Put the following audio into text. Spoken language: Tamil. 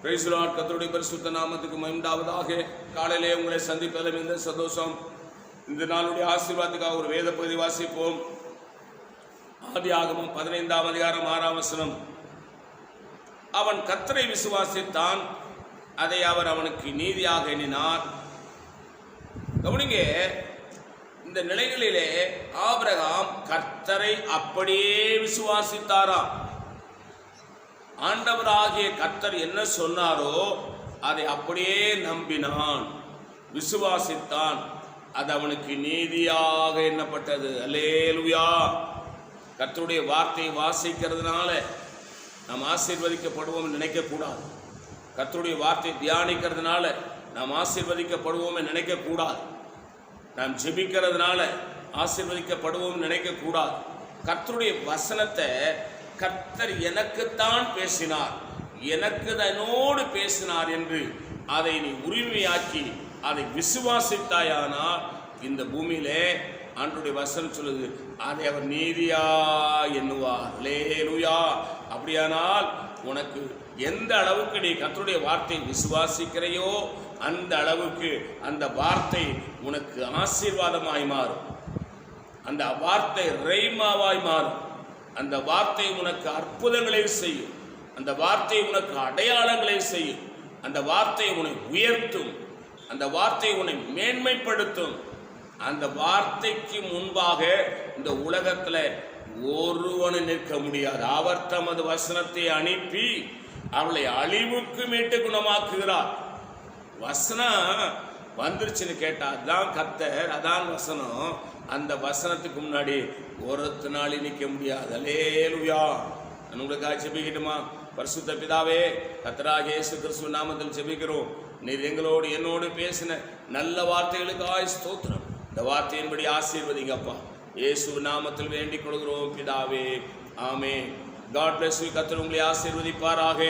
Praise the Lord. கர்த்தருடைய பரிசுத்த நாமத்துக்கு மகிமை உண்டாவதாக. காலையிலே உங்களை சந்திப்பதில் மிகுந்த சந்தோஷம். இந்த நாளுடைய ஆசீர்வாதத்துக்காக ஒரு வேத பகுதி வாசிப்போம். ஆதியாகமம் 15ஆம் அதிகாரம் 6ஆம் வசனம். அவன் கர்த்தரை விசுவாசித்தான், அதை அவர் அவனுக்கு நீதியாக எண்ணினார். கவனிங்க, இந்த நிலைகளிலே ஆபிரகாம் கர்த்தரை அப்படியே விசுவாசித்தாராம். ஆண்டவராகிய கர்த்தர் என்ன சொன்னாரோ அதை அப்படியே நம்பினான், விசுவாசித்தான். அது அவனுக்கு நீதியாக எண்ணப்பட்டது. அல்லேலூயா. கர்த்தருடைய வார்த்தையை வாசிக்கிறதுனால நாம் ஆசீர்வதிக்கப்படுவோம் நினைக்கக்கூடாது. கர்த்தருடைய வார்த்தையை தியானிக்கிறதுனால நாம் ஆசீர்வதிக்கப்படுவோம் நினைக்கக்கூடாது. நாம் ஜெபிக்கிறதுனால ஆசீர்வதிக்கப்படுவோம் நினைக்கக்கூடாது. கர்த்தருடைய வசனத்தை கர்த்தர் எனக்குத்தான் பேசினார், எனக்கு என்னோடு பேசினார் என்று அதை நீ உரிமையாக்கி அதை விசுவாசித்தாயானால் இந்த பூமியிலே ஆண்டவருடைய வசனம் சொல்லுது, அதை அவர் நீதியா எண்ணுவார். அல்லேலூயா. அப்படியானால் உனக்கு எந்த அளவுக்கு நீ கர்த்தருடைய வார்த்தை விசுவாசிக்கிறையோ அந்த அளவுக்கு அந்த வார்த்தை உனக்கு ஆசீர்வாதமாய் மாறும். அந்த வார்த்தை ரேமாவாய் மாறும். அந்த வார்த்தை உனக்கு அற்புதங்களை செய்யும். அந்த வார்த்தை உனக்கு அடையாளங்களை செய்யும். அந்த வார்த்தை உன்னை உயர்த்தும். அந்த வார்த்தை உன்னை மேன்மைப்படுத்தும். அந்த வார்த்தைக்கு முன்பாக இந்த உலகத்தில் ஒருவனு நிற்க முடியாது. அவர் தமது வசனத்தை அனுப்பி அவளை அழிவுக்கு மீட்டு குணமாக்குகிறார். வசனம் வந்துருச்சுன்னு கேட்டா அதான் கர்த்தர், அதான் வசனம். அந்த வசனத்துக்கு முன்னாடி ஒருத்தனால நிற்க முடியாது. அல்லேலூயா. நான் உங்களுக்காக ஜெபிக்கட்டுமா? பரிசுத்த பிதாவே, கர்த்தராகிய இயேசு கிறிஸ்து நாமத்தில் ஜெபிக்கிறோம். நீர் எங்களோடு என்னோடு பேசின நல்ல வார்த்தைகளுக்காக ஸ்தோத்திரம். இந்த வார்த்தையின்படி ஆசீர்வதிங்கப்பா. இயேசு நாமத்தில் வேண்டிக் கொள்கிறோம் பிதாவே. ஆமென். God bless you. கர்த்தர் உங்களை ஆசீர்வதிப்பாராக.